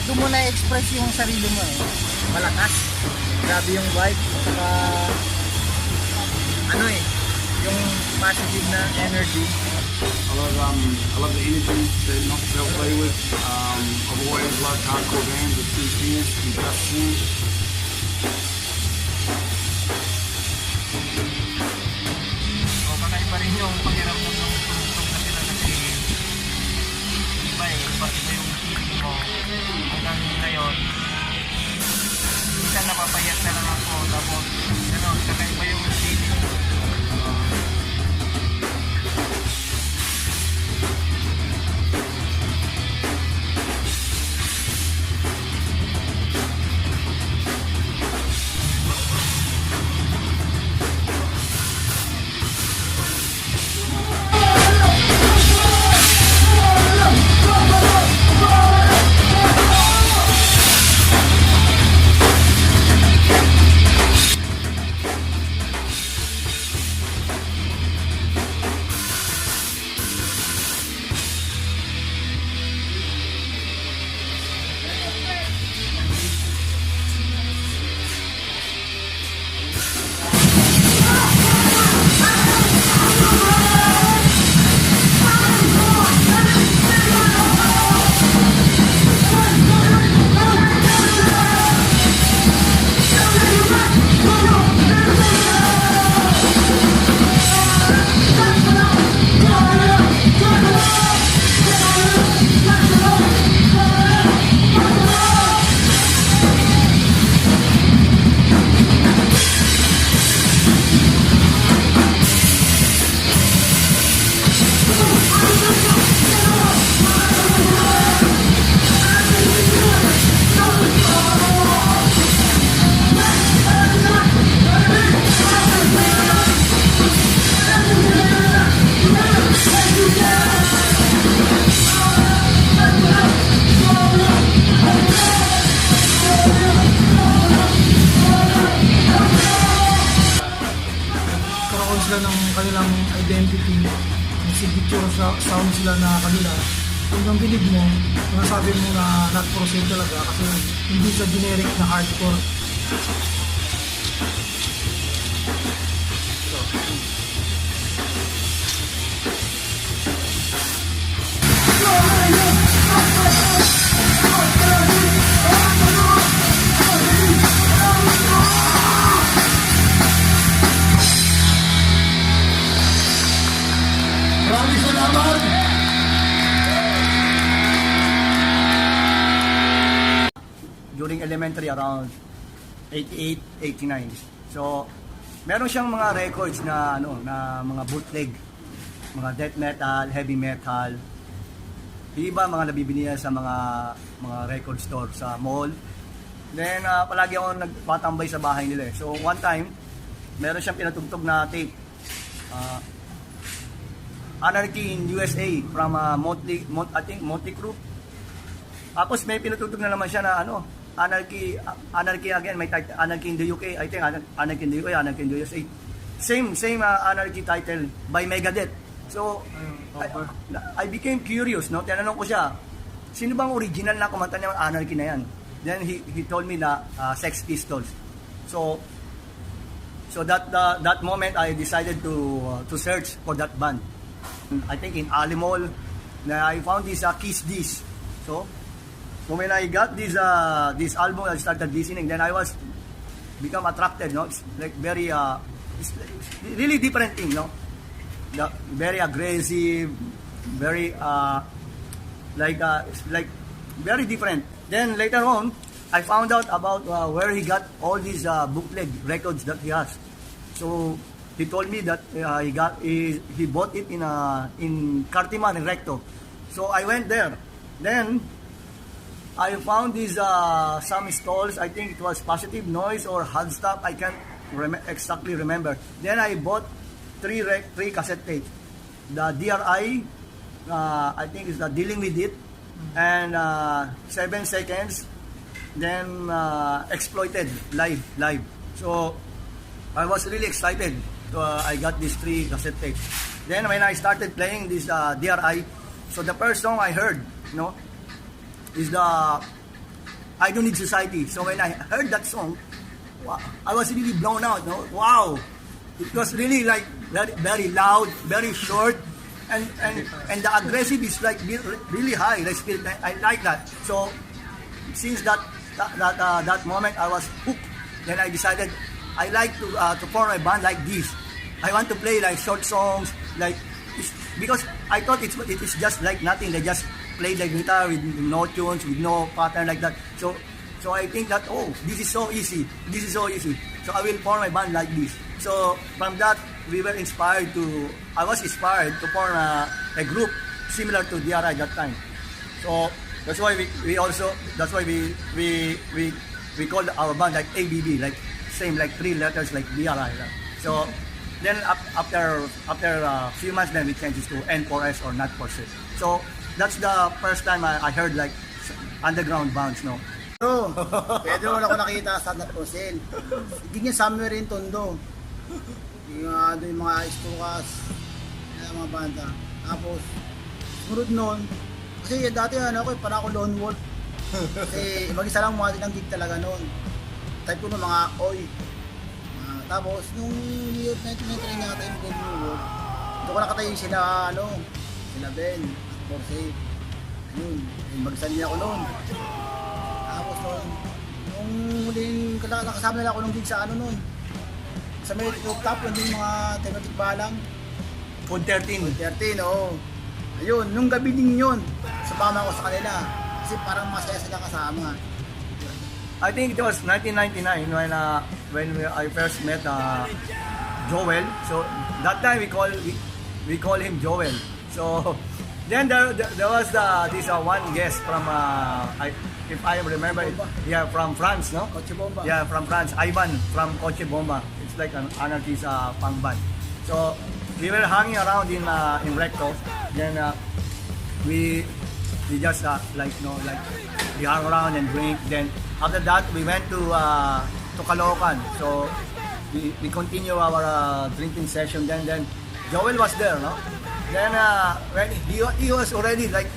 doon mo na-express yung sarili mo eh. Malakas. Grabe yung vibe. Saka, ano eh, yung positive na energy. I love the energy that they'll play with. I've always loved hardcore bands with two singers and just sing. O kakaiba rin yung pakiramdam ng tumutong na sila kasi iba eh, iba yung feeling mo hanggang ngayon. Minsan napapayak na lang ako tapos gano'n, kakaiba yung feeling. Sila ng kanilang identity, ng signature sa sound sila na kanila. Kung ang bilig mo, masasabi mo na not for sale talaga kasi hindi sa generic na hardcore. Maraming salamat! During elementary around 88, 89. So, meron siyang mga records na mga bootleg, mga death metal, heavy metal. Yung iba mga nabibili niya sa mga record store sa mall. Then palagi ako nagpatambay sa bahay nila. So one time, meron siyang pinatugtog na tape. Anarchy in USA from I think Motley Crue. Tapos may pinatugtog na naman siya na Anarchy again, may title Anarchy in the UK, I think Anarchy in the UK, Anarchy in the USA. Same Anarchy title by Megadeth. So I became curious, no? Tinanong ko siya, sino bang original na kumanta ng Anarchy na yan? Then he told me na Sex Pistols. So that moment I decided to search for that band. I think in Alimol, I found this Kiss This. So when I got this album, I started listening. Then I was become attracted. No, it's like very it's really different thing. No, very aggressive, very like very different. Then later on, I found out about where he got all these bootleg records that he has. So he told me that he bought it in Cartiman in Recto. So I went there. Then I found these some stalls. I think it was Positive Noise or Hardstop. I can't exactly remember. Then I bought three cassette tapes. The DRI, I think is the Dealing With It, and 7 Seconds. Then Exploited live. So I was really excited. So I got these 3 cassette tapes. Then when I started playing this DRI, so the first song I heard, is the I Don't Need Society. So when I heard that song, wow, I was really blown out. No? Wow, it was really like very, very loud, very short, and the aggressive is like really high. The spirit, I like that. So since that moment, I was hooked. Then I decided I like to form a band like this. I want to play like short songs, like because I thought it is just like nothing. They just play the guitar with no tunes, with no pattern like that. So I think that this is so easy. This is so easy. So I will form a band like this. So from that I was inspired to form a group similar to DRI that time. So that's why we call our band like ABB, like same like 3 letters like DRI. Right? So then after a few months, then we changed it to N4S or Not For Sale. So that's the first time I heard like underground bands, no? So, Pedro, wala ko nakita sa Not For Sale. Hindi niya somewhere in Tondo. Yung mga Stukas, yung mga banda. Tapos, sunod nun, kasi dati parang ako lone wolf. Kasi mag-isa lang mga ng gig talaga nun. Type ko ng mga oy. Tapos, nung year 1999 nga tayo mag-New World, doon ko nakatayo sila Ben, For Sale. Ayun, mag-isa niya ako noon. Tapos nung huling nakasama nila ako nung gig sa noon. Sa may rooftop, yung mga tematic balang. Food 13, oo. Ayun, nung gabi din yun, sumama ko sa kanila. Kasi parang masaya sila kasama. I think it was 1999 when I first met Joel. So that time we call him Joel. So then there was this one guest from if I remember it, from France, no? Coche Bomba. Yeah, from France, Ivan from Coche Bomba. It's like an anarchist punk band. So we were hanging around in Recto. Then we just we hung around and drink. Then after that we went to Caloocan. So we continue our drinking session. Then Joel was there, no? Then when he was already like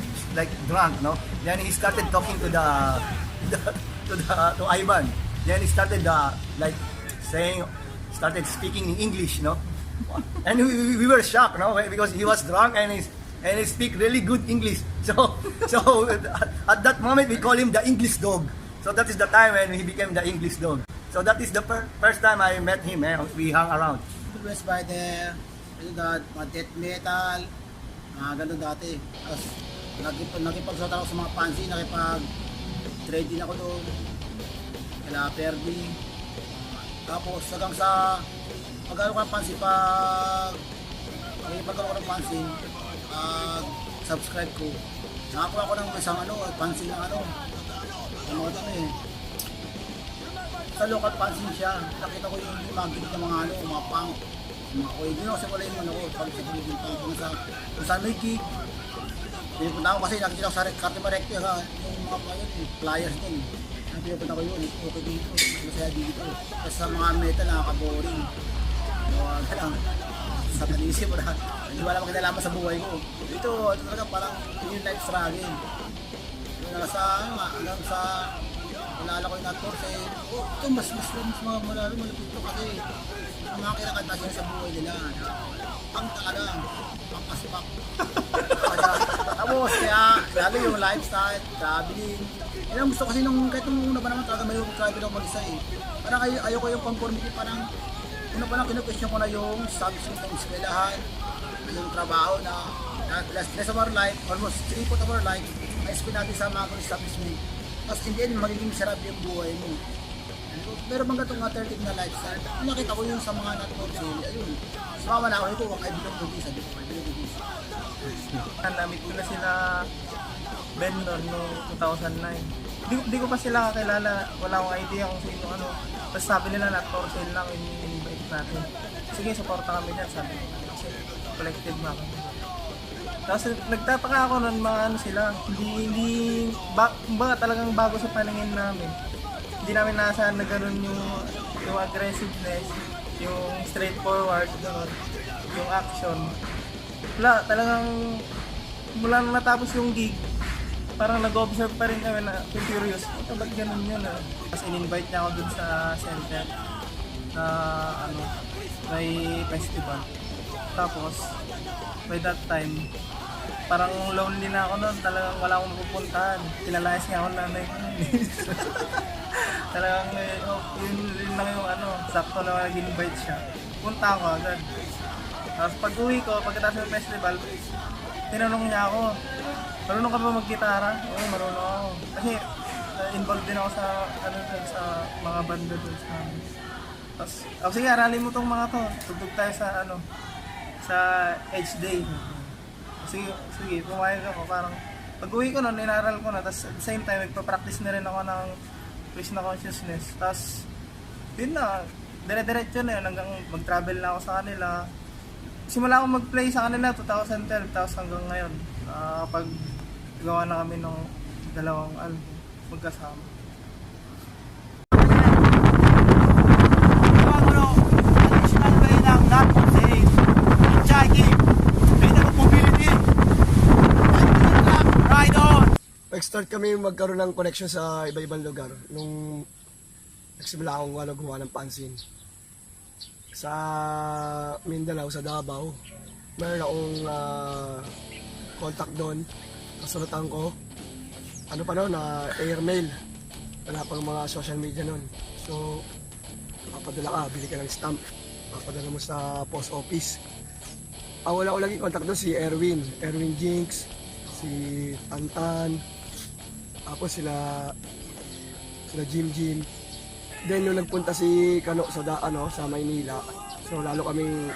drunk, no? Then he started talking to Ivan. Then he started started speaking in English, no? And we were shocked, no? Because he was drunk and he speak really good English. So at that moment we call him the English dog. So that is the time when he became the English dog. So that is the first time I met him. We hung around. Influenced by the mga death metal, gano'n dati. Tapos nakipagsuot ako sa mga pansi, nakipag-trade din ako doon. Kala Perdi. Tapos hanggang sa pag-ano ko ng pansi, pag-ano ko ng pansin, subscribe ko. Nakakuha ko ng isang pansin ng sa local pansin siya. Nakita ko yung mga gig ng mga punk, mga oil. Yun kasi wala yung pag sa gig ng punk. Kung saan may gig, pinupunta ako kasi nakikita ko sa Kartima Recto yung mga flyers din. Pinupunta ko yun, okay dito, masaya dito. Kasi sa mga metal nakaka-boring. Ganang satanism na hindi wala makinalaman sa buhay ko. Ito talaga parang yung life struggle. Hanggang sa nalala ko yung Not For Sale. Ito mas malapit ito kasi ang mga kinakanta siya sa buhay nila. Ang talaga, ang pasipak. Tapos kaya lalo yung lifestyle, traveling. Yan ang gusto kasi kahit nung una pa naman talaga may travel ako mag-isa eh. Parang ayoko yung conformity, parang una pa lang kinu-question ko na yung establishment ng eskwelahan, yung trabaho na less of our life, almost 3/4 of our life, na-spend natin sa mga establishment. Tapos in the end, magiging sarap yung buhay mo. Pero bang gatong alternative na lifestyle, nakita ko yun sa mga Not For Sale, ayun. Sumama na ako ito, I belong to this, sabi ko, I belong to this. Namit ko na sila Ben noong 2009. Di ko pa sila kakilala, wala akong idea kung sino Tapos sabi nila Not For Sale lang, invite natin. Sige, supporta kami dyan, sabi ko. Kasi collective na kami. Tapos nagtataka ako nun mga sila, baga talagang bago sa paningin namin. Hindi namin naasahan na gano'n yung aggressiveness, yung straightforward, gano'n, yung action. Wala, talagang mula nung natapos yung gig, parang nag-observe pa rin kami na curious. Ito ba't ganun yun? Tapos in-invite niya ako dun sa center na ano, may festival. Tapos, by that time, parang lonely na ako noon. Talagang wala akong mapupuntahan. Pinalayas niya ako ng nanay ko. Talagang yun lang yung ano, sakto na nag-invite siya. Punta ako agad. Tapos pag uwi ko, pagkatapos ng festival, tinanong niya ako, marunong ka ba mag-gitara? Oo, marunong ako. Kasi involved din ako sa, ano, sa mga banda doon sa amin. Tapos, sige, aralin mo tong mga to. Tugtog tayo sa, ano, sa H-Day. Sige, pumayag ako. Parang, pag uwi ko nun, inaral ko na. Tapos, at the same time, nagpa-practice na rin ako ng Krshna consciousness. Tapos, yun na, dire-diretso na yun. Hanggang mag-travel na ako sa kanila. Simula ako mag-play sa kanila 2012, tapos hanggang ngayon. Pag gawa na kami ng dalawang album, magkasama. Additional way ng non-consent. Hitchhiking. Freedom of mobility. Ride on! Nag-start kami magkaroon ng connection sa iba-ibang lugar nung nagsimula akong gumawa ng pansin. Sa Mindanao, sa Davao, meron akong contact doon. Kasulatan ko, ano pa noon, airmail. Wala pang mga social media noon. So, papadala ka, bili ka ng stamp. Papadala mo sa post office. Wala ko lagi contact doon si Erwin Jinx, si Tantan, tapos sila Jim. Then nung nagpunta si Kano sa Maynila, so lalo kaming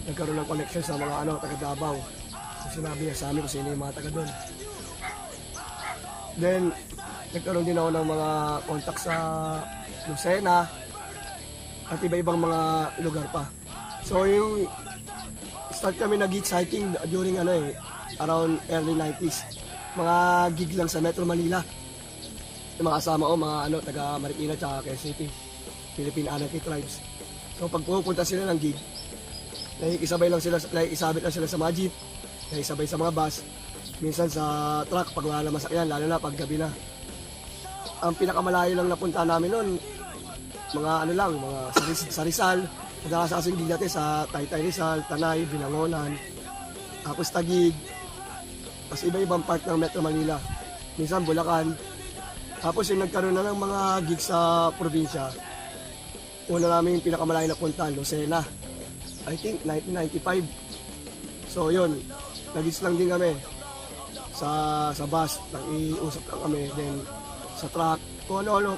nagkaroon ng connection sa mga taga Davao. So sinabi niya sa amin kung sino yung mga taga doon. Then nagkaroon din ako ng mga contact sa Lucena at iba-ibang mga lugar pa. So yung start kami nag-hitchhiking during around early 90s. Mga gig lang sa Metro Manila. Yung mga kasama ko, mga taga Marikina at Quezon City, Philippine Anarchy Tribes. So pag pupunta sila ng gig, nakikisabay lang sila sa mga jeep, nakikisabay sa mga bus, minsan sa truck pag wala na masakyan, lalo na pag gabi na. Ang pinakamalayo lang napunta namin noon, mga mga sa Rizal, madalas kasing gig natin sa Taytay Rizal, Tanay, Binangonan, tapos Taguig, tapos iba-ibang part ng Metro Manila, minsan Bulacan. Tapos yung nagkaroon na ng mga gigs sa probinsya, una namin yung pinakamalayo na punta, Lucena. I think 1995. So yun, nag-gigs lang din kami sa bus, nag-iusap lang kami, then sa truck, kung ano-ano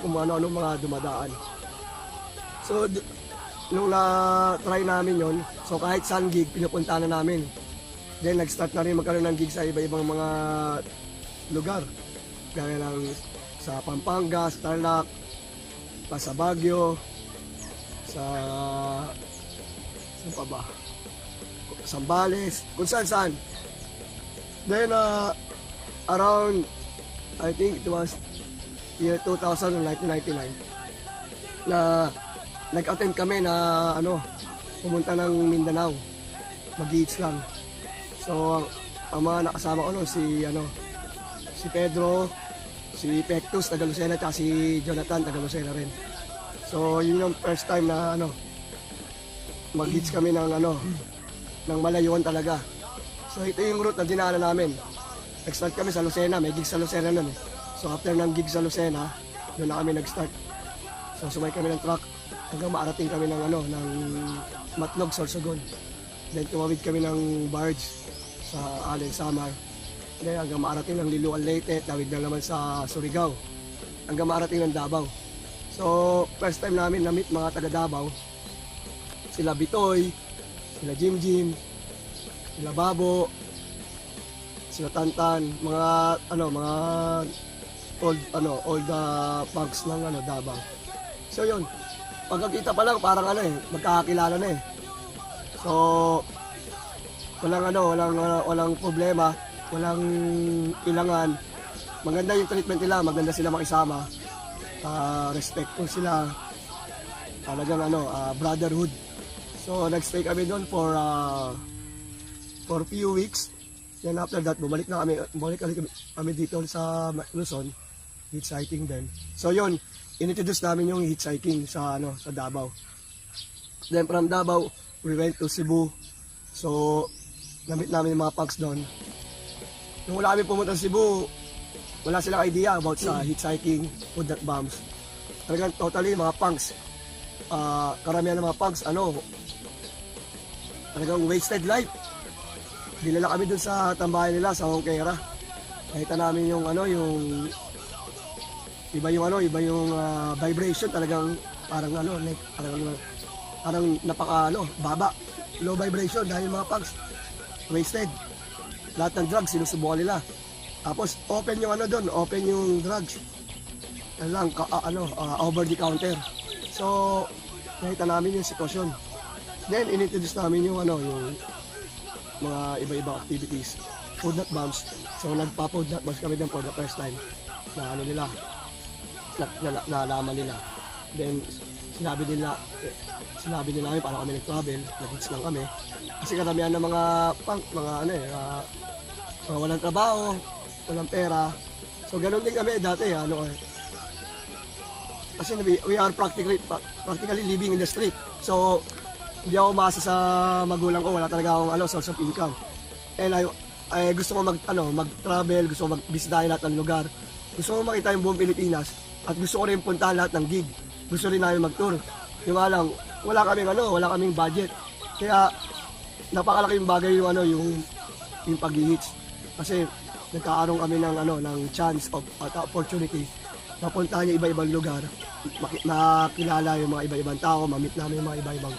mga dumadaan. So nung na-try namin yon, so kahit saan gig, pinupunta na namin. Then nag-start na rin magkaroon ng gig sa iba-ibang mga lugar. Gaya ng sa Pampanga, sa Tarlac, sa Baguio, sa saan pa ba? Sambales, kung saan. Then around, I think it was year 2000 1999, na nag-attend kami na pumunta ng Mindanao, mag-gigs lang. So ang mga nakasama ko noon si Pedro, si Pectus, taga Lucena, at si Jonathan, taga Lucena rin. So yun yung first time na mag-gigs kami ng malayuan talaga. So ito yung route na dinaanan namin. Nag-start kami sa Lucena, may gigs sa Lucena nun. So after ng gigs sa Lucena, doon na kami nag-start. So sumay kami ng truck hanggang maarating kami ng Matlog, Sorsogon. Then tumawid kami ng barge sa Allen Samar. Then hanggang maarating ng Liloan Leyte, tawid na naman sa Surigao. Hanggang maarating ng Davao. So first time namin na-meet mga taga Davao, sila Bitoy, sila Jim, sila Babo, sila Tantan, mga old punks ng Davao. So yun, pagkakita pa lang parang magkakakilala na eh. So walang problema, walang ilangan. Maganda yung treatment nila, maganda sila makisama. Respectful sila. Talagang brotherhood. So nagstay kami doon for few weeks. Then after that, bumalik kami dito sa Luzon, hitchhiking din. So yun, inintroduce namin yung hitchhiking sa Davao. Then from Davao, we went to Cebu. So, namit namin yung mga punks doon. Nung wala kami pumunta sa Cebu, wala silang idea about sa hitchhiking, food that bombs. Talagang totally mga punks. Karamihan ng mga punks, talagang wasted life. Dinala kami dun sa tambayan nila sa Hongkera. Nakita namin yung iba yung vibration, talagang parang parang napaka baba, low vibration dahil mga punks wasted. Lahat ng drugs sinusubukan nila. Tapos open yung open yung drugs. Over the counter. So nakita namin yung sitwasyon. Then inintroduce namin yung mga iba-ibang activities, food not bombs. So nagpa-food not bombs kami din for the first time na nalaman nila. Then sinabi nila namin para kami nag-travel, nag-hits lang kami. Kasi karamihan ng mga punk, mga walang trabaho, walang pera. So ganun din kami dati, kasi we are practically living in the street. So hindi ako umasa sa magulang ko, wala talaga akong source of income. And I gusto ko mag-travel, gusto ko mag-bisitahin lahat ng lugar. Gusto ko makita yung buong Pilipinas at gusto ko rin puntahan lahat ng gig. Gusto rin namin mag-tour. Yung lang, wala kaming budget. Kaya napakalaking bagay yung pag-hits. Kasi nagkaaroon kami ng chance of opportunity na puntahan yung iba-ibang lugar, makilala yung mga iba-ibang tao, mamit namin yung mga iba-ibang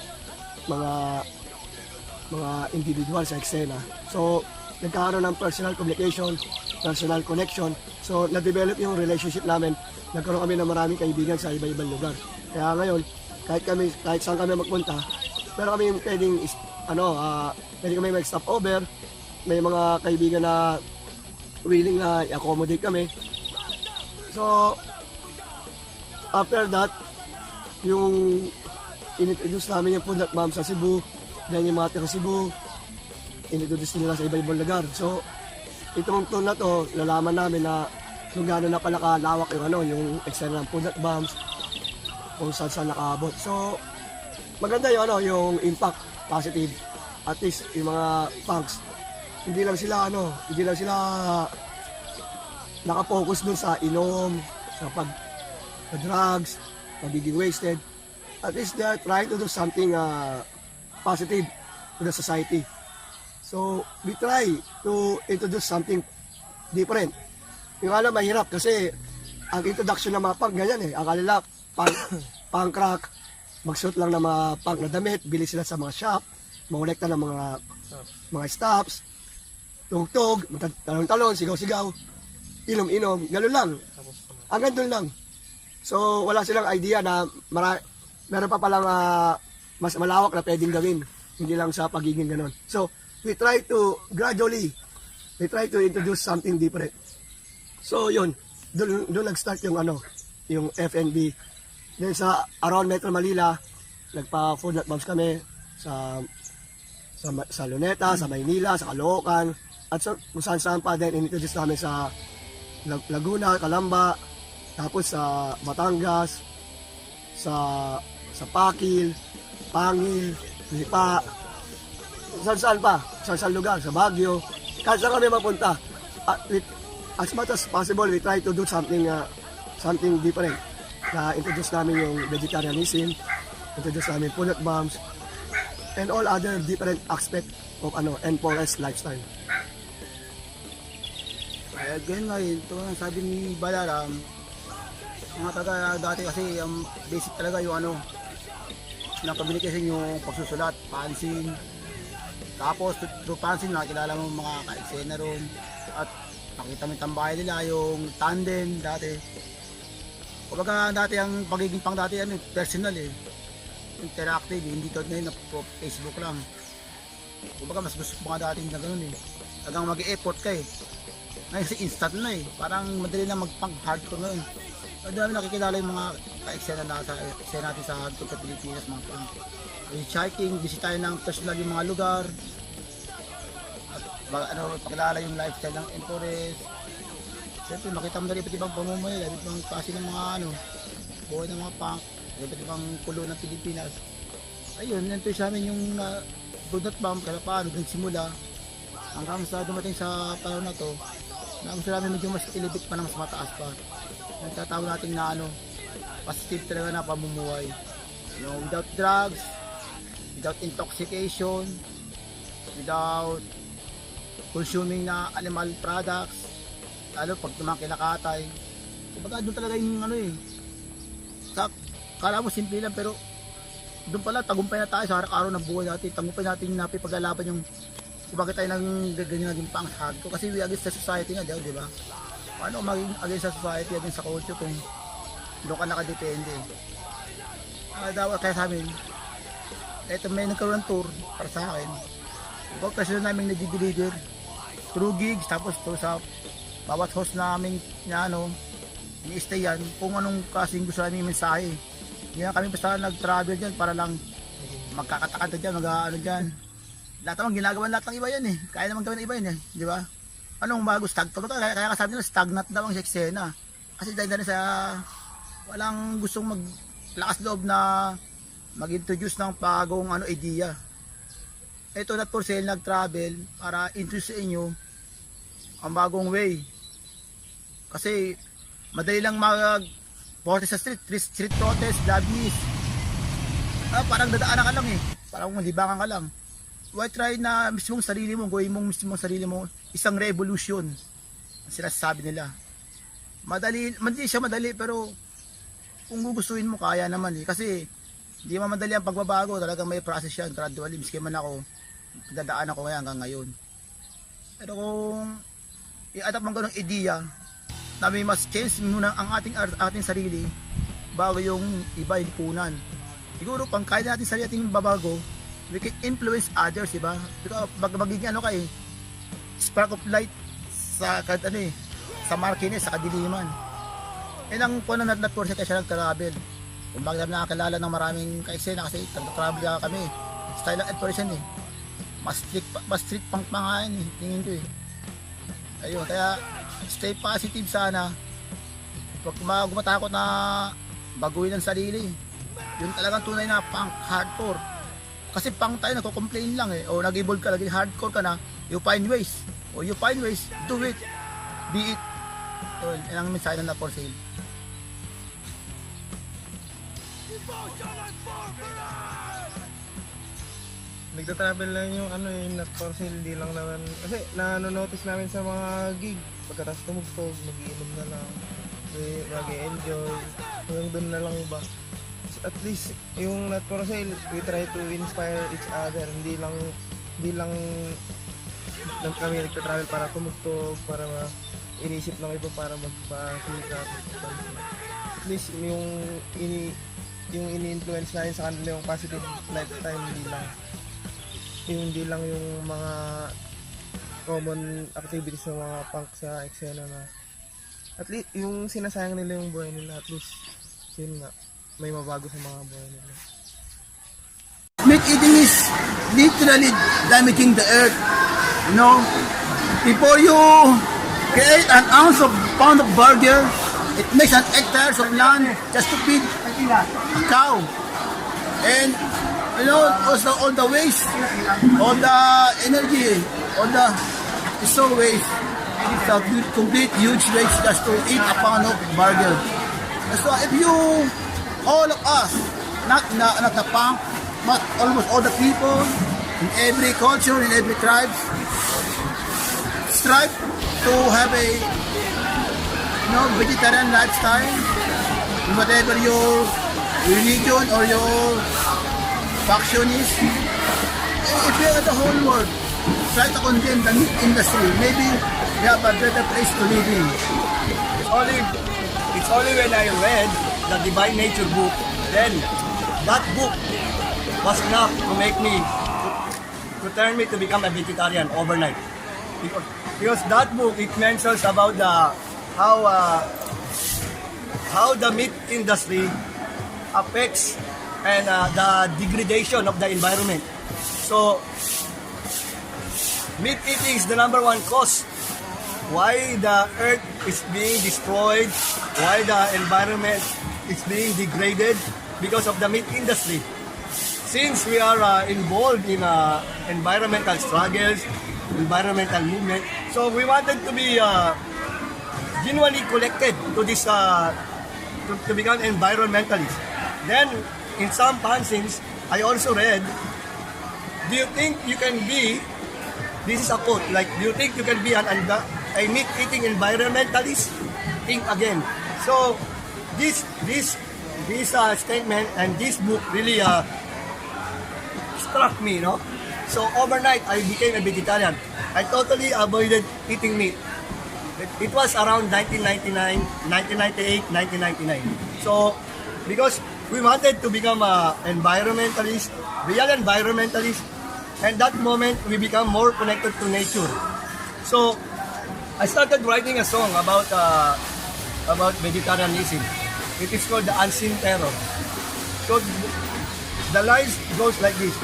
mga individual sa eksena. So, nagkakaroon ng personal communication, personal connection. So, na-develop yung relationship namin. Nagkaroon kami ng maraming kaibigan sa iba-ibang lugar. Kaya ngayon, kahit saan kami magpunta, pero kami pwedeng kami mag-stop over. May mga kaibigan na willing na i-accommodate kami. So, after that, yung inintroduce namin yung food not bombs sa Cebu, then yung mga taga Cebu, inintroduce nila sa iba-ibang lugar. So, itong tour na to, nalaman namin na kung gano'n na pala kalawak yung eksena ng food not bombs, kung saan nakaabot. So, maganda yung impact, positive. At least yung mga punks, hindi lang sila nakapokus dun sa inom, sa drugs, pagiging wasted. At least they are trying to do something positive to the society. So, we try to introduce something different. Yung mahirap kasi ang introduction ng mga punk ganyan Akala nila punk rock, magsuot lang ng mga punk na damit, bili sila sa mga shop, mangolekta ng mga stops, tugtog, talon-talon, sigaw-sigaw, inom-inom, gano'n lang. Hanggang doon lang. So, wala silang idea na meron pa palang mas malawak na pwedeng gawin. Hindi lang sa pagiging ganon. So, we try to introduce something different. So, yun. Doon nag-start yung FNB. Then sa around Metro Manila, nagpa-food not bombs kami sa Luneta, sa Maynila, sa Caloocan, at kung saan pa din inintroduce namin sa Laguna, Calamba, tapos sa Batangas, sa Pakil, Pangil, Lipa, saan pa, saan lugar, sa Baguio, kahit saan kami mapunta. As much as possible, we try to do something different. Introduce namin yung vegetarianism, introduce namin food not bombs, and all other different aspect of N4S lifestyle. Again ito ang sabi ni Balaram, mga taga dati kasi ang basic talaga yung ng communication, yung pagsusulat, pansin. Tapos through pansin nakilala mo mga ka-eksena ron at nakita mo yung tambahay nila, yung tandem dati. Kumbaga dati ang pagiging pang dati personal interactive, hindi to na Facebook lang. Kumbaga mas gusto ko mga dati na ganoon Tagang mag-e-effort ka Ngayon kasi instant na parang madali na mag-punk hardcore ngayon. Ang dami nakikilala yung mga ka-eksena natin sa hardcore sa Pilipinas, mga punk. Hitchhiking, visit tayo ng personal yung mga lugar. At Pakilala yung lifestyle ng N4S. Siyempre, makita mo na rin iba't ibang pamumuhay, iba't ibang klase ng mga buhay ng mga punk, iba't ibang pulo ng Pilipinas. Ayun, nandito sa amin yung donut bomb, kaya paano, nagsimula, hanggang sa dumating sa panahon na to, na gusto namin medyo mas ilibit pa na mas mataas pa. Nagtatawag natin na positive talaga na pamumuhay. Without drugs, without intoxication, without consuming na animal products, lalo pag mga kinakatay. Kumbaga doon talaga yung kala mo simple lang, pero doon pala tagumpay na tayo sa araw-araw ng buhay natin. Tagumpay natin na paglalaban yung kung bakit tayo nang ganyan naging pang-hard ko. Kasi we against sa society nga, di ba? Paano maging against sa society, against sa culture kung doon ka nakadepende? Dapat kaya sa amin, eto may nagkaroon ng tour para sa akin. Ikaw kasi namin nag-deliver through gigs, tapos to sa bawat host namin na ni-stay yan kung anong kasing gusto namin yung mensahe. Hindi na kami basta nag-travel dyan para lang magkakatakanta dyan, dyan. Lahat naman ginagawa lahat ng iba yan eh. Kaya naman gawin ng iba yan eh, di ba? Anong bago kaya kasabi nila stagnant daw ang eksena. Kasi dahil na rin sa walang gustong maglakas loob na mag-introduce ng bagong idea. Ito not for sale nag-travel para introduce sa inyo ang bagong way. Kasi madali lang protest sa street protest, lobbies. Parang dadaanan ka lang eh. Parang libangan ka lang. Why try na mismong sarili mo, gawin mong mismong sarili mo isang revolution. Ang sinasabi nila. Hindi siya madali, pero kung gugustuhin mo, kaya naman eh. Kasi hindi madali ang pagbabago, talagang may process yan. Gradually, miski man ako, dadaan ako hanggang ngayon. Pero kung i-adapt mo ganong ideya, na may mas change muna ang ating sarili bago yung iba ilipunan. Siguro pang kaya natin sarili ating babago, we can influence others, diba? Magiging spark of light sa sa markines, sa kadiliman. Yan ang po na natapos siya siya nag-travel. Kung bakit namin nakakilala ng maraming ka-eksena kasi nag-travel kami. Style ng N4S eh. Mas strict pang pangain eh, tingin ko eh. Ayun, kaya stay positive sana. Huwag matakot na baguhin ang sarili. Yun talagang tunay na punk hardcore. Kasi punk tayo, nagko-complain lang eh. O nag-evolve ka, naging hardcore ka na, you find ways. O you find ways, do it. Be it. Yun, yan ang mensahe na for sale. Nagta-travel lang yung not for sale, hindi lang naman. Kasi nanonotice namin sa mga gig. Pagkatapos tumugtog, mag-iinom na lang. Mag-enjoy. Hanggang doon na lang ba. At least yung not for sale, we try to inspire each other. Hindi lang kami nagta-travel para tumugtog, para inisip ng iba para magpasikat. At least yung ini-influence natin sa kanila yung positive lifetime, hindi lang yung mga common activities ng mga punk sa eksena na at least yung sinasayang nila yung buhay nila, at least yun nga, may mabago sa mga buhay nila. Meat eating is literally damaging the earth. Before you create an pound of burger, it makes an hectares of land just to feed a cow. And also all the waste, all the energy, all the so waste. It's a complete huge waste just to eat a pound of burger. So if you, all of us, not the punk, but almost all the people in every culture, in every tribe, strive to have a vegetarian lifestyle, whatever your religion or your faction is. If you are the whole world, try to condemn the meat industry, maybe we have a better place to live in. It's only when I read the Divine Nature book, then that book was enough to make me, to turn me to become a vegetarian overnight. Because that book, it mentions about how the meat industry affects and the degradation of the environment. So meat eating is the number one cause why the earth is being destroyed, why the environment is being degraded because of the meat industry. Since we are involved in environmental struggles, environmental movement, so we wanted to be genuinely connected to this, to become environmentalists. Then, in some fanzines, I also read, do you think you can be, this is a quote, like, do you think you can be a meat-eating environmentalist? Think again. So, this statement and this book really struck me, no? So, overnight, I became a vegetarian. I totally avoided eating meat. It was around 1999, 1998, 1999. So, because we wanted to become environmentalist, real environmentalist, and that moment we become more connected to nature. So, I started writing a song about vegetarianism. It is called The Unseen Terror. So, the lines goes like this.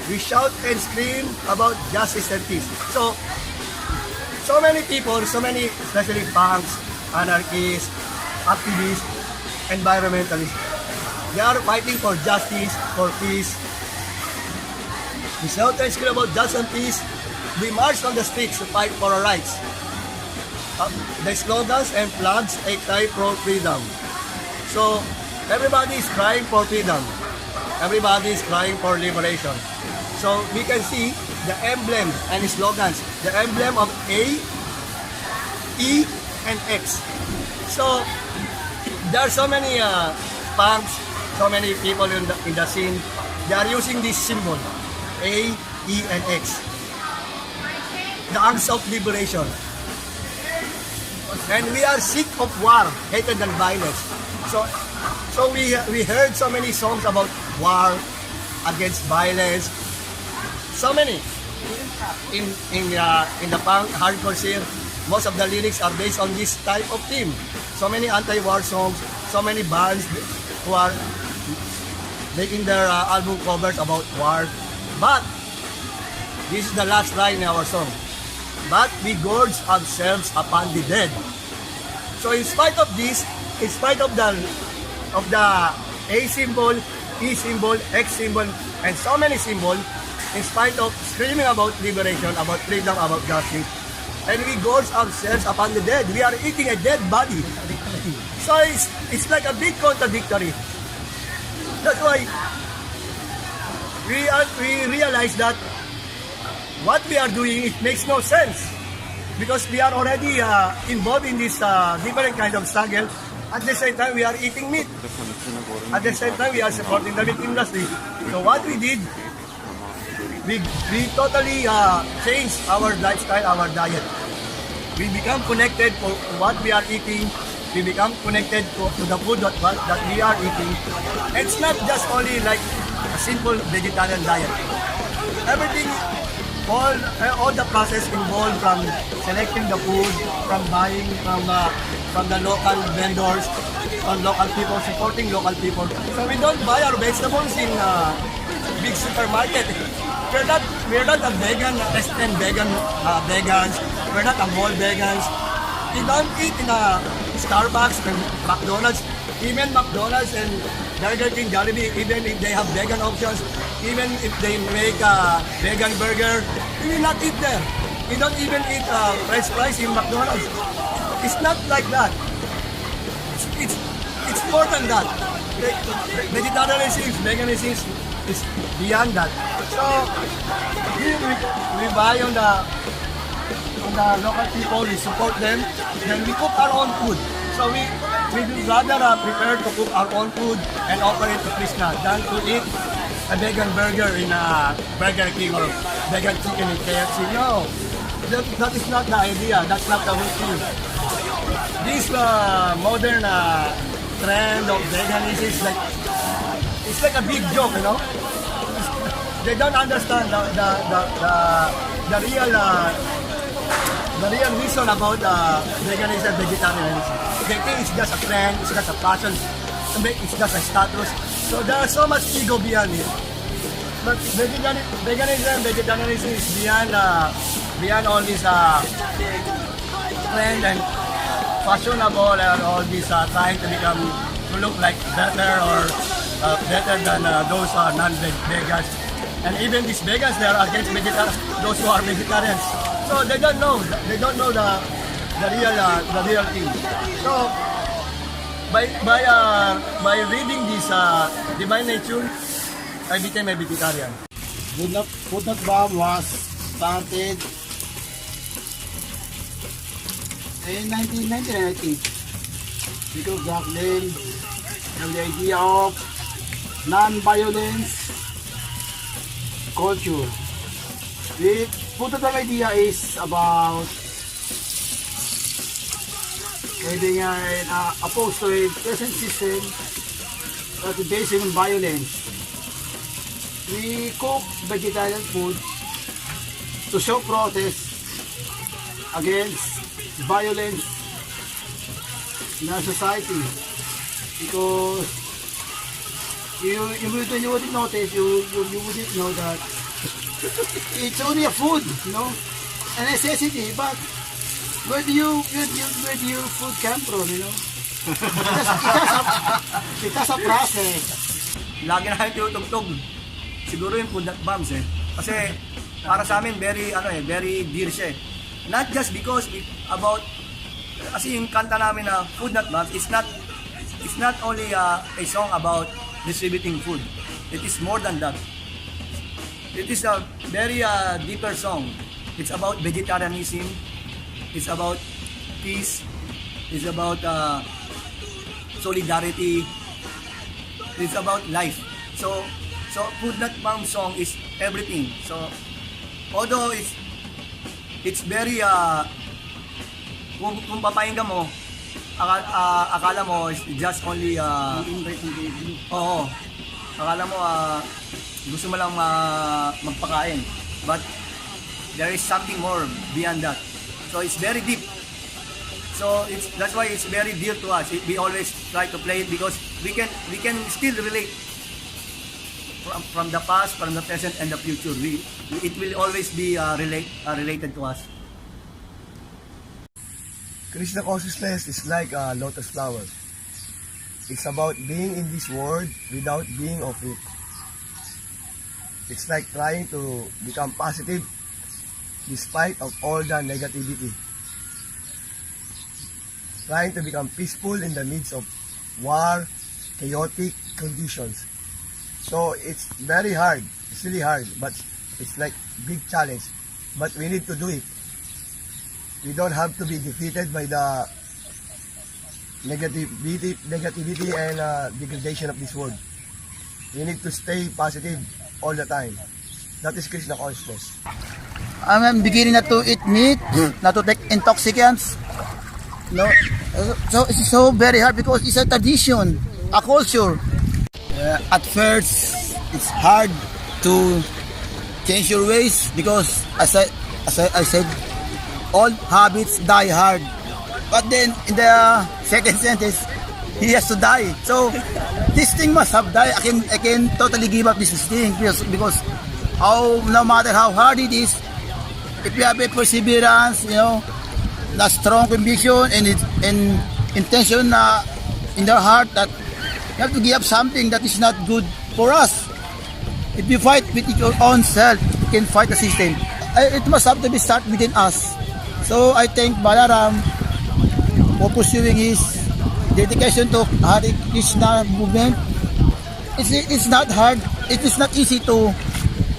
We shout and scream about justice and peace. So many people, so many, especially punks, anarchists, activists, environmentalists, they are fighting for justice, for peace. We shout and scream about justice and peace. We march on the streets to fight for our rights. The slogans and flags a cry for freedom. So everybody is crying for freedom. Everybody is crying for liberation. So we can see the emblems and slogans, the emblem of A, E, and X. So there are so many punks, so many people in the scene. They are using this symbol, A, E, and X. The acts of liberation. And we are sick of war, hatred, and violence. So we heard so many songs about war, against violence. So many. In the punk hardcore scene, most of the lyrics are based on this type of theme. So many anti-war songs, so many bands who are making their album covers about war. But this is the last line in our song. But we gorge ourselves upon the dead. So in spite of this, in spite of the A symbol, E symbol, X symbol, and so many symbols, in spite of screaming about liberation, about freedom, about justice, and we gorge ourselves upon the dead. We are eating a dead body. So it's like a big contradictory. That's why we realize that what we are doing, it makes no sense. Because we are already involved in this different kind of struggle. At the same time, we are eating meat. At the same time, we are supporting the meat industry. So what we did, we totally changed our lifestyle, our diet. We become connected to what we are eating. We become connected to the food that we are eating. It's not just only like a simple vegetarian diet. Everything, all the process involved, from selecting the food, from buying from the local vendors, from local people, supporting local people. So we don't buy our vegetables in big supermarket. We're not a vegan, restaurant vegans. We're not a mall vegans. We don't eat in a Starbucks and McDonald's. Even McDonald's and Burger King, Jollibee, even if they have vegan options, even if they make a vegan burger, we will not eat there. We don't even eat French fries in McDonald's. It's not like that. It's more than that. Vegetarianism, veganism is beyond that. So we buy on the local people, we support them, then we cook our own food. So we would rather prepare to cook our own food and offer it to Krishna than to eat a vegan burger in a Burger King or vegan chicken in KFC. No, that is not the idea. That's not the whole thing. This modern trend of veganism is like a big joke, you know. They don't understand the real reason about veganism and vegetarianism. They think it's just a trend, it's just a fashion, it's just a status. So there's so much ego behind it. but vegetarianism is beyond all this trend and fashionable and all this trying to look like better or better than those non-vegans. And even these vegans, they are against those who are vegetarians. So they don't know the real thing. So by reading this divine nature, I became a vegetarian. Food Not Bomb was started in 1999, I think. Because back then, the idea of non-violence culture. The Food Not Bomb idea is about pwede nga opposed to a present system that is based on violence. We cook vegetarian food to show protest against violence in our society, because you wouldn't notice, you wouldn't know that it's only a food, a necessity, but where do your food come from, it has a process. Lagi na kayo tinutugtog. Siguro yung Food Not Bombs Kasi para sa amin very dear siya Not just because kasi yung kanta namin na Food Not Bombs, it's not only a song about distributing food. It is more than that. It is a very deeper song. It's about vegetarianism. It's about peace. It's about solidarity. It's about life. So Food Not Bomb song is everything. So although it's very kung papakinggan mo, akala mo it's just only oo. Akala mo gusto mo lang magpakain. But there is something more beyond that. So it's very deep. So that's why it's very dear to us. We always try to play it because we can still relate from the past, from the present, and the future. It will always be related to us. Krishnacore is like a lotus flower. It's about being in this world without being of it. It's like trying to become positive despite of all the negativity. Trying to become peaceful in the midst of war, chaotic conditions. So it's very hard. It's really hard, but it's like big challenge. But we need to do it. We don't have to be defeated by the negativity and degradation of this world. We need to stay positive all the time. That is Krshnacore. I'm beginning not to eat meat, not to take intoxicants. So it's so very hard because it's a tradition, a culture. At first, it's hard to change your ways because as I said, all habits die hard. But then in the second sentence, he has to die. So this thing must have died. I can totally give up this thing because no matter how hard it is, if you have a perseverance, a strong conviction and intention in their heart that you have to give up something that is not good for us. If you fight with your own self, you can fight the system. It must have to be start within us. So I thank Balaram for pursuing his dedication to Hare Krishna movement. It's not hard. It is not easy to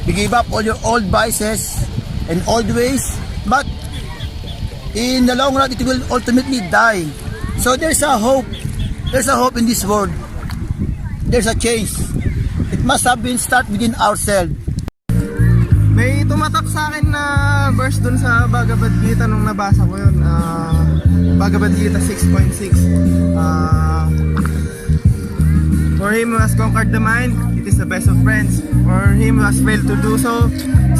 give up all your old vices and old ways, but in the long run, it will ultimately die. So there's a hope. There's a hope in this world. There's a change. It must have been start within ourselves. May tumatak sa akin na verse dun sa Bhagavad Gita nung nabasa ko yun. Bhagavad Gita 6.6. For him who has conquered the mind, it is the best of friends. For him who has failed to do so,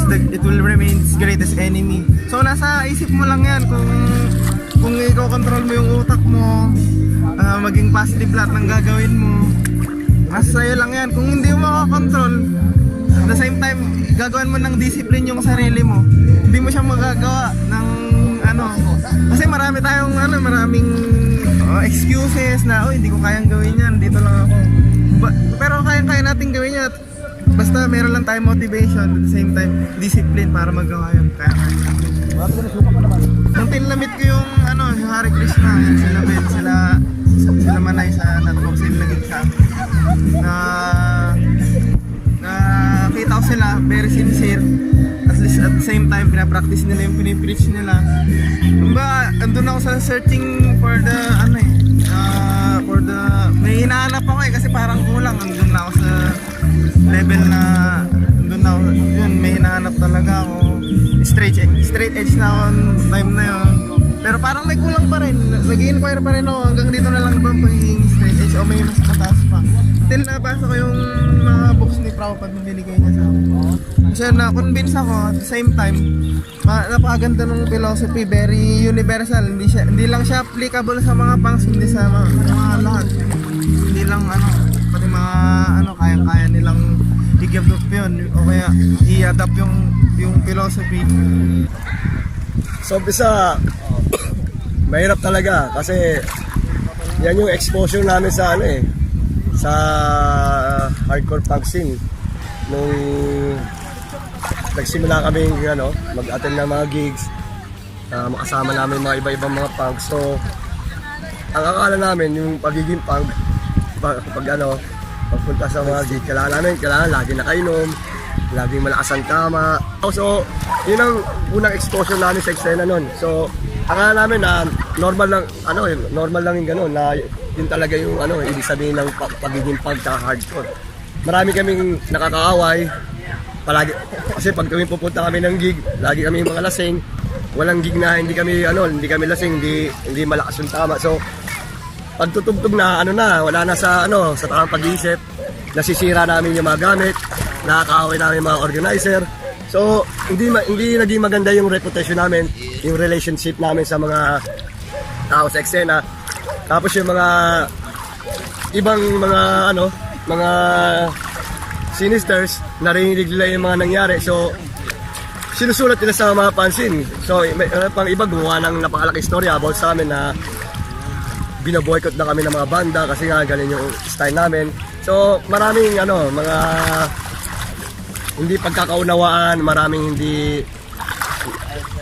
it will remain his greatest enemy. So nasa isip mo lang yan kung ikaw control mo yung utak mo, maging positive lahat ng gagawin mo. Nasa sa'yo lang yan. Kung hindi mo makakontrol, at the same time, gagawin mo ng discipline yung sarili mo. Hindi mo siya magagawa ng ano. Kasi marami tayong maraming excuses na, hindi ko kayang gawin yan, dito lang ako. Pero kaya natin gawin yan. Basta meron lang tayong motivation, at the same time, discipline para magawa yun. Kaya nung tinlamit ko yung yung Hare Krishna, yung sila Ben, sila Manay sa N4S, sila naging sa nakita ko sila very sincere, at least at the same time pinapractice nila yung pinipreach nila. Andun ako sa searching for the may hinahanap ako kasi parang kulang. Andun na ako sa level na andun na ako, yun, may hinahanap talaga ako. Straight edge na ako time na yun, pero parang may kulang pa rin. Nag-i-inquire pa rin ako hanggang dito na lang ba pagiging straight edge o may mas mataas pa. Till nabasa ko yung mga books ni Prabhupada na binigay niya sa akin. Kasi na-convince ako at the same time, napakaganda ng philosophy, very universal. Hindi lang siya applicable sa mga punks, hindi sa mga lahat. Hindi lang pati mga kaya-kaya nilang i-give up yun o kaya i-adapt yung philosophy. So umpisa, mahirap talaga kasi yan yung exposure namin sa sa hardcore punk scene. Nung nagsimula kami mag-attend ng mga gigs, makasama namin mga iba-ibang mga punk. So ang akala namin yung pagiging punk, pagpunta sa mga gigs, kailangan lagi nakainom, laging malakas ang tama. So yun ang unang exposure namin sa eksena nun. So akala namin na normal lang yung gano'n, na yun talaga yung ibig sabihin ng pagiging pagka-hardcore. Marami kaming nakakaaway palagi kasi pag kami pupunta kami ng gig, lagi kami mga lasing. Walang gig na hindi kami lasing, hindi malakas yung tama. So pagtutugtog na wala na sa tamang pag-iisip, nasisira namin yung mga gamit, nakakaaway namin mga organizer. So hindi naging maganda yung reputation namin, yung relationship namin sa mga tao sa eksena. Tapos yung mga ibang mga sinisters, narinig nila yung mga nangyari. So sinusulat nila sa mga pansin. So may pang iba gumawa ng napakalaki istorya about sa amin na binaboycott na kami ng mga banda kasi nga galing yung style namin. So maraming mga hindi pagkakaunawaan, maraming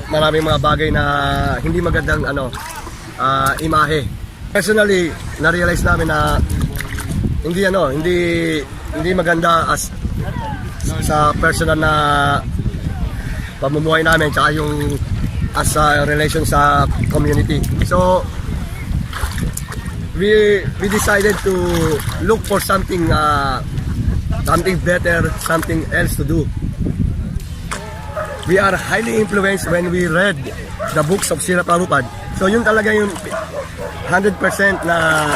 mga bagay na hindi magandang imahe. Personally, na-realize namin na hindi maganda as sa personal na pamumuhay namin tsaka yung as a relation sa community. So we decided to look for something better, something else to do. We are highly influenced when we read the books of Srila Prabhupada. So yun talaga yung 100% na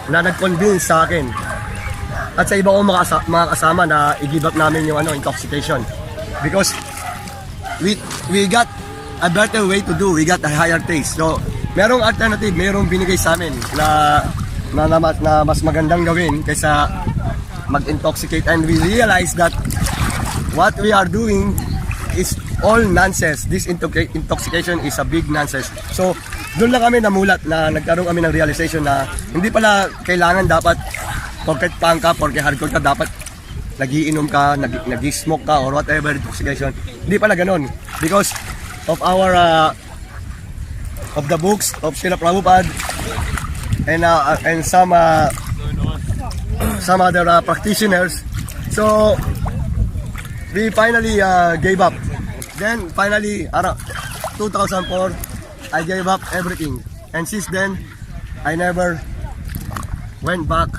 nag-convince sa akin. At sa iba kong mga kasama na i-give up namin yung intoxication. Because we got a better way to do, we got a higher taste. So merong alternative, merong binigay sa amin na mas magandang gawin kaysa mag-intoxicate, and we realize that what we are doing is all nonsense. This intoxication is a big nonsense. So doon lang kami namulat, na nagkaroon kami ng realization na hindi pala kailangan dapat porket punk ka, porket hardcore ka, dapat nagiinom ka, nag-smoke ka, or whatever intoxication. Hindi pala ganun. Because of our of the books of Srila Prabhupada and some other practitioners. So we finally gave up. Then finally, around 2004, I gave up everything. And since then, I never went back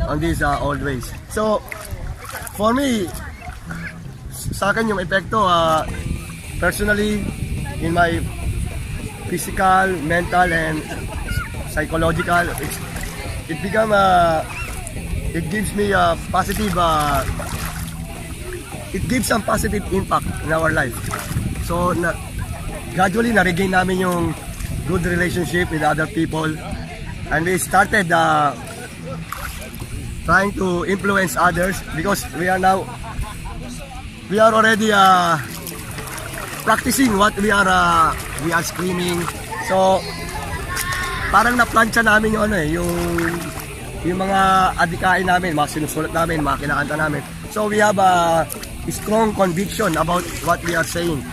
on these old ways. So for me, sa akin yung epekto, personally, in my physical, mental, and psychological, it gives me a positive, it gives some positive impact in our life. So gradually na-regain namin yung good relationship with other people, and we started trying to influence others, because we are now we are already practicing what we are screaming. So parang na-plancha namin yung yung mga adikain namin, mga sinusulat namin, mga kinakanta namin. So we have a strong conviction about what we are saying.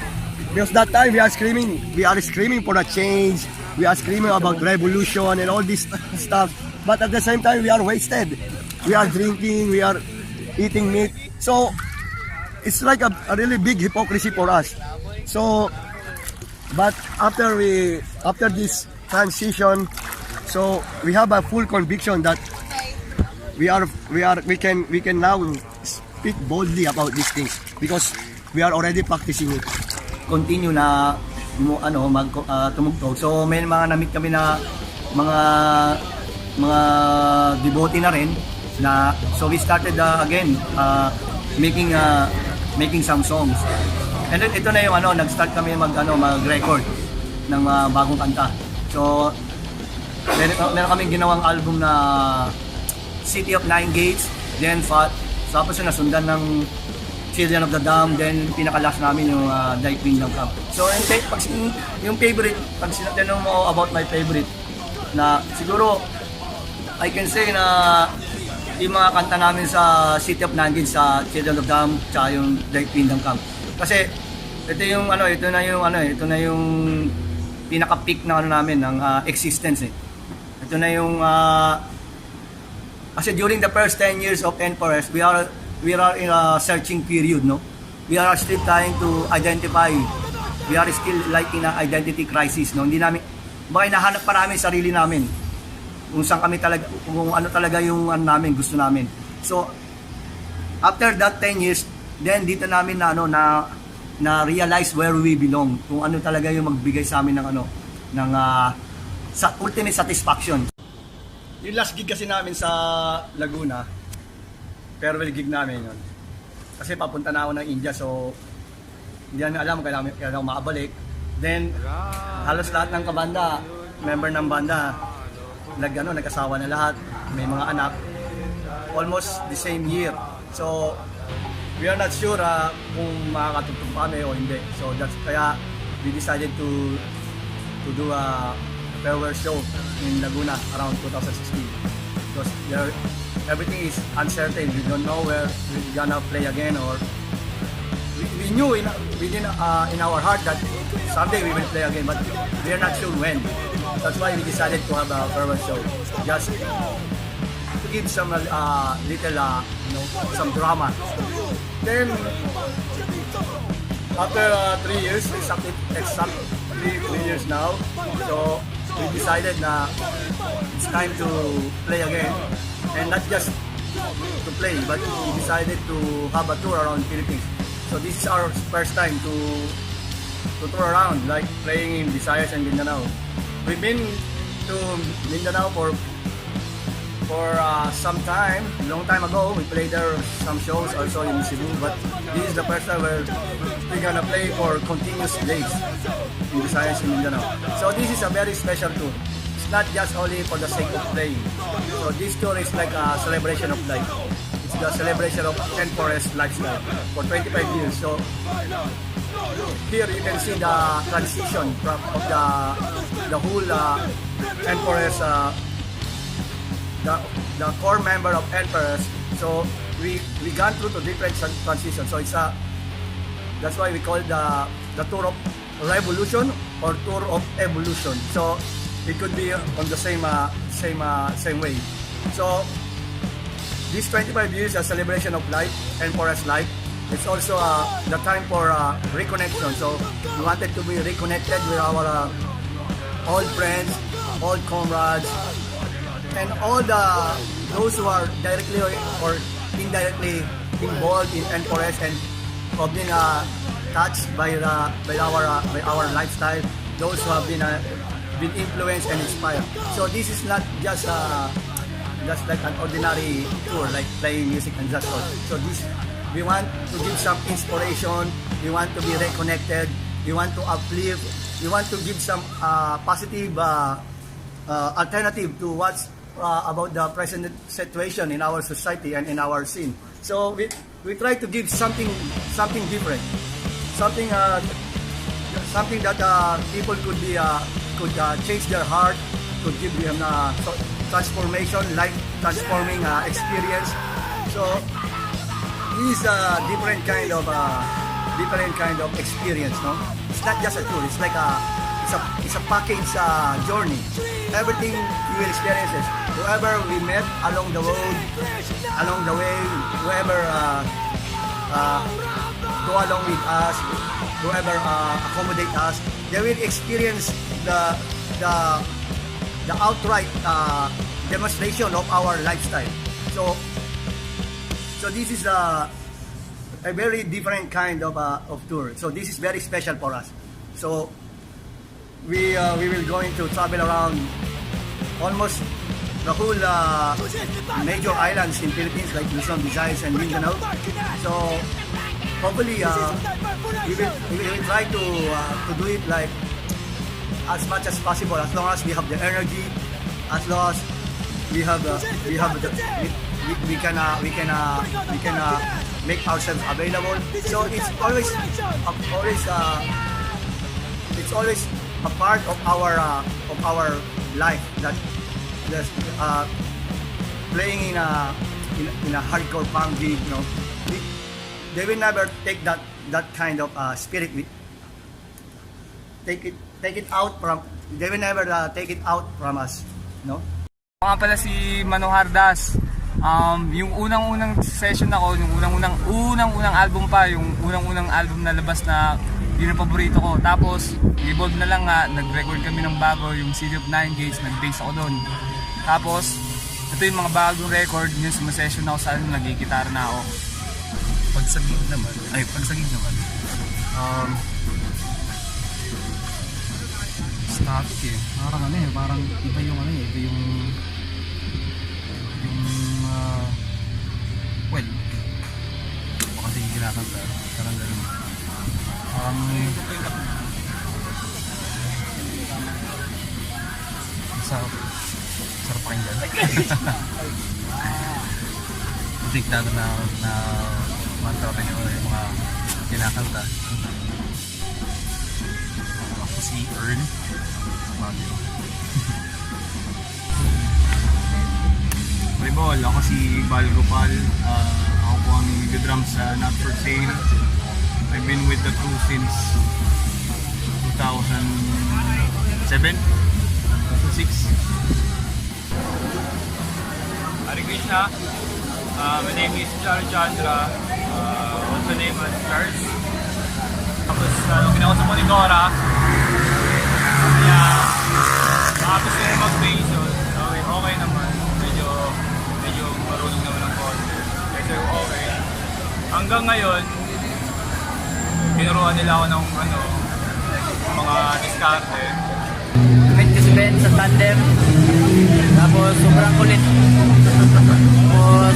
Because that time we are screaming for a change, we are screaming about revolution and all this stuff. But at the same time, we are wasted. We are drinking, we are eating meat. So it's like a really big hypocrisy for us. So, but after this transition, so we have a full conviction that we can now speak boldly about these things because we are already practicing it. Continue na tumugtog. So may mga na-meet kami na mga devotee na rin na, so we started again making some songs. And then ito na yung nag-start kami mag-record ng bagong kanta. So meron kaming ginawang album na City of Nine Gates, then tapos yung nasundan ng Children of the Dam, then pinaka-last namin yung Thy Kingdom Come. So yung favorite, pag sinatanong mo about my favorite, na siguro I can say na yung mga kanta namin sa City of Nine Gates, sa Children of the Dam, tsaka yung Thy Kingdom Come. Kasi ito na yung pinaka-peak na namin ng existence eh. Ito na yung kasi during the first 10 years of N4S, we are in a searching period, no? We are still trying to identify. We are still like in a identity crisis, no? Hindi namin, baka hinahanap pa namin sarili namin. Kung saan kami talaga, kung ano talaga yung namin, gusto namin. So, after that 10 years, then dito namin na realize where we belong. Kung ano talaga yung magbigay sa amin ng ultimate satisfaction. Yung last gig kasi namin sa Laguna, farewell gig namin yun. Kasi papunta na ako ng India, so hindi namin alam kailangan makabalik. Then halos lahat ng kabanda, member ng banda, nag-asawa na lahat, may mga anak, almost the same year. So we are not sure kung makakatugtog kami o hindi. So that's kaya we decided to do a farewell show in Laguna around 2016 because everything is uncertain. We don't know where we're gonna play again, or we knew in our heart that someday we will play again, but we are not sure when. That's why we decided to have a farewell show, just to give some little some drama. Then after 3 years, exactly 3 years now, so we decided na it's time to play again, and not just to play, but we decided to have a tour around Philippines. So this is our first time to tour around, like playing in Visayas and Mindanao. We've been to Mindanao for some time, long time ago. We played there some shows also in Cebu, but this is the first time where we're gonna play for continuous days in Visayas and Mindanao. So this is a very special tour. It's not just only for the sake of playing. So this tour is like a celebration of life. It's the celebration of N4S lifestyle for 25 years. So here you can see the transition of the whole N4S, the core member of N4S. So we gone through the different transitions. So it's that's why we call it the tour of revolution or tour of evolution. So it could be on the same way. So this 25 years a celebration of life, N4S life. It's also the time for reconnection. So we wanted to be reconnected with our old friends, old comrades, and all those who are directly or indirectly involved in N4S and have been touched by our lifestyle. Those who have been influenced and inspired. So this is not just like an ordinary tour, like playing music and that's all. So we want to give some inspiration. We want to be reconnected. We want to uplift. We want to give some positive alternative to what's about the present situation in our society and in our scene. So we try to give something different, something something that people could change their heart, could give them transformation, life transforming experience. So this is a different kind of experience, no? It's not just a tour. It's like it's a package journey. Everything you will experience is whoever we met along the road, along the way, whoever go along with us, whoever accommodate us, they will experience the outright demonstration of our lifestyle. So this is a very different kind of tour. So this is very special for us. So we will going to travel around almost the whole major islands in Philippines, like Luzon, Visayas, and Mindanao. So hopefully we will try to do it like as much as possible, as long as we have the energy, as long as we can make ourselves available. So it's always a part of our life that playing in a hardcore punk gig, you know. They will never take that kind of spirit. Take it out from. They will never take it out from us, no. Ako nga pala si Manohar Das. Yung unang session ako, yung unang album pa, yung unang album na labas na yun ang paborito ko. Tapos, evolve na lang nga, nag-record kami ng bago, yung City of Nine Gates, nag-bass ako doon. Tapos, ito yung mga bagong record, yun sumasession ako sa nagigitara na ako. Pagsagig naman, static eh. Parang iba yung well, kasi ginakanta, parang ganun. Sarap pakinggan. Think na mantra rin yung mga kinakanta. Ako si Earl. Volleyball, ako si Bal Gopal. Ako po ang nag-drum sa Not For Sale. I've been with the crew since 2007, 2006. Hare Krishna. My name is Charlie Chandra, also named as Charles. Tapos ginawa ko sa Monitora. Kaya nakapos ko yung mag-bass, so okay naman. Medyo marunong naman ang konti. Kasi okay. Hanggang ngayon, tinuruan nila ako ng mga diskarte. Meet ko si Ben sa tandem. Tapos sobrang kulit. Tapos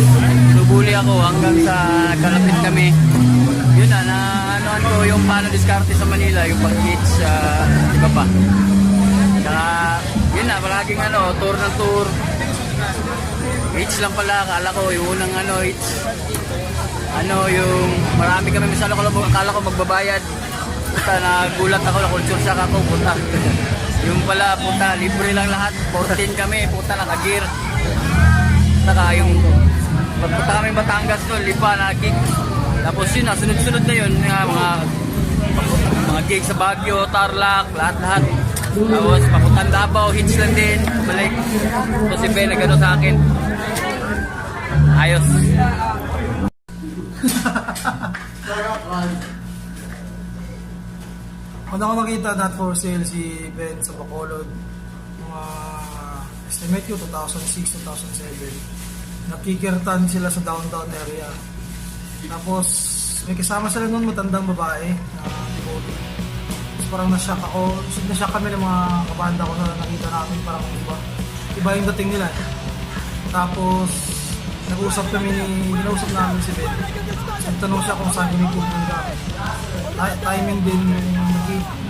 nubuli ako hanggang sa kalapit kami. Yun na anoan ko yung paano diskarte sa Manila, yung pag-hits, iba pa. Saka yun na, palaging tour ng tour. Hits lang pala, akala ko yung unang hits. Yung marami kami misalo, akala ko magbabayad. Puta, nagulat ako, na-culture shock ako, puta. Yung pala, puta, libre lang lahat. 14 kami, puta, naka-gear. Saka yung pagpunta kami Batangas doon, lipa na gig. Tapos yun, sunod-sunod na yun, mga gig sa Baguio, Tarlac, lahat-lahat. Tapos papuntang Davao, hits lang din, balik. Tapos si Ben nagano sa akin. Ayos. Kung ako makita Not For Sale si Ben sa Bacolod, mga estimate ko 2006, 2007, nakikirtan sila sa downtown area. Tapos may kasama sila noon, matandang babae na devotee. Tapos parang na-shock ako, na-shock kami ng mga kabanda ko na nakita namin, parang iba yung dating nila. Tapos nag-usap ginausap namin si Ben. Nagtanong siya kung saan ginipupunta. Timing din,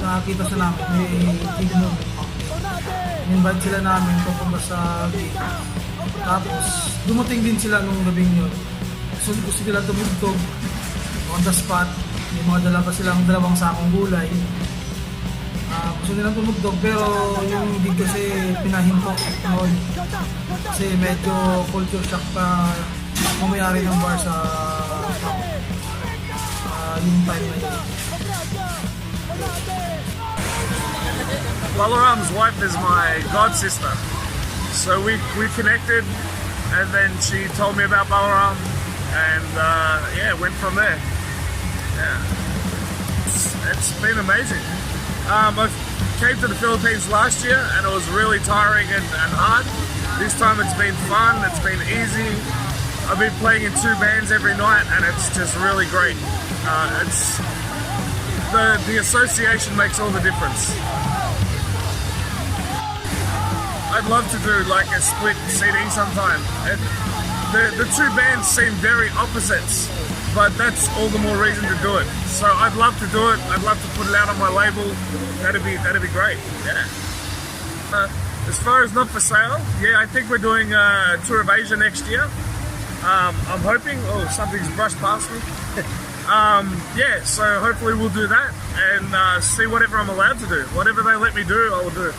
nakita siya namin, may tignon. In-invite sila namin papunta sa gate. Tapos dumating din sila nung gabing yun. gusto nila tumugtog on the spot. May mga dala pa silang dalawang sakong gulay. Gusto nilang tumugtog pero yung gig kasi pinahinto noon. Kasi medyo culture shock pa mamayari ng bar sa yung time na yun. Balaram's wife is my god sister, so we connected, and then she told me about Balaram, and yeah, went from there. Yeah, it's been amazing. I came to the Philippines last year, and it was really tiring and hard. This time it's been fun, it's been easy. I've been playing in 2 bands every night, and it's just really great. It's the association makes all the difference. I'd love to do like a split CD sometime. The 2 bands seem very opposites, but that's all the more reason to do it. So I'd love to do it. I'd love to put it out on my label. That'd be great. Yeah. As far as Not For Sale, yeah, I think we're doing a tour of Asia next year. I'm hoping. Oh, something's brushed past me. Yeah, so hopefully we'll do that and see whatever I'm allowed to do. Whatever they let me do, I will do.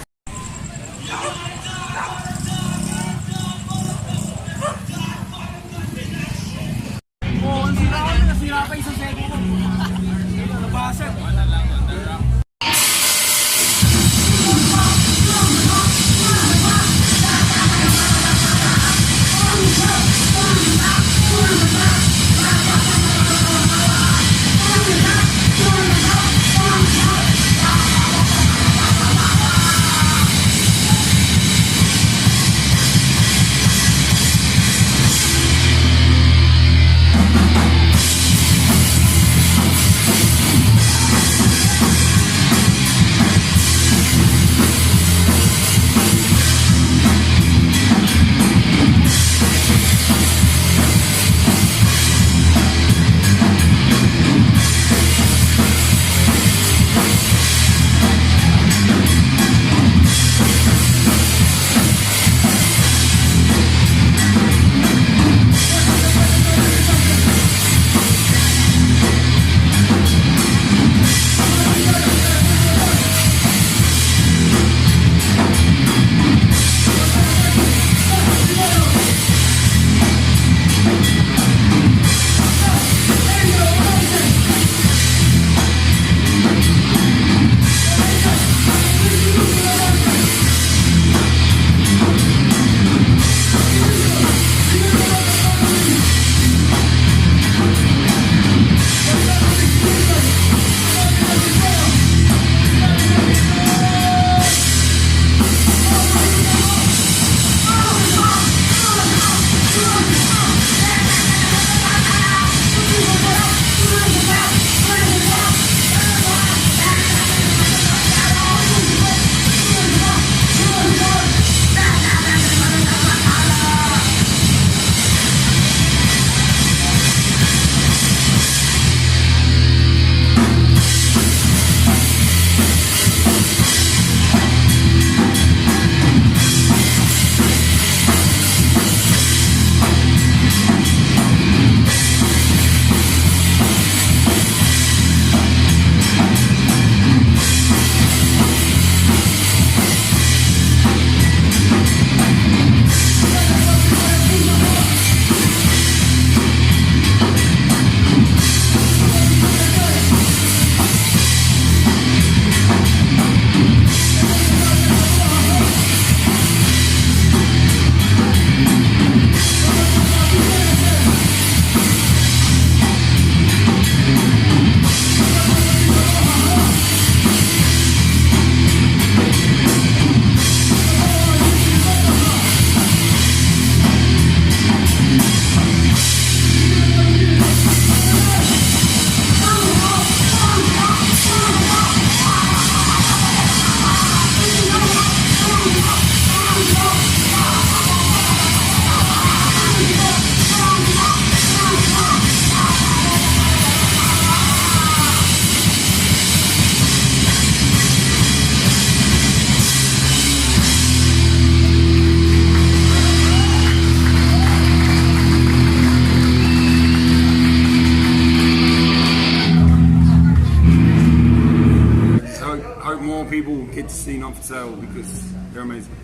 more people get to see Not For Sale because they're amazing.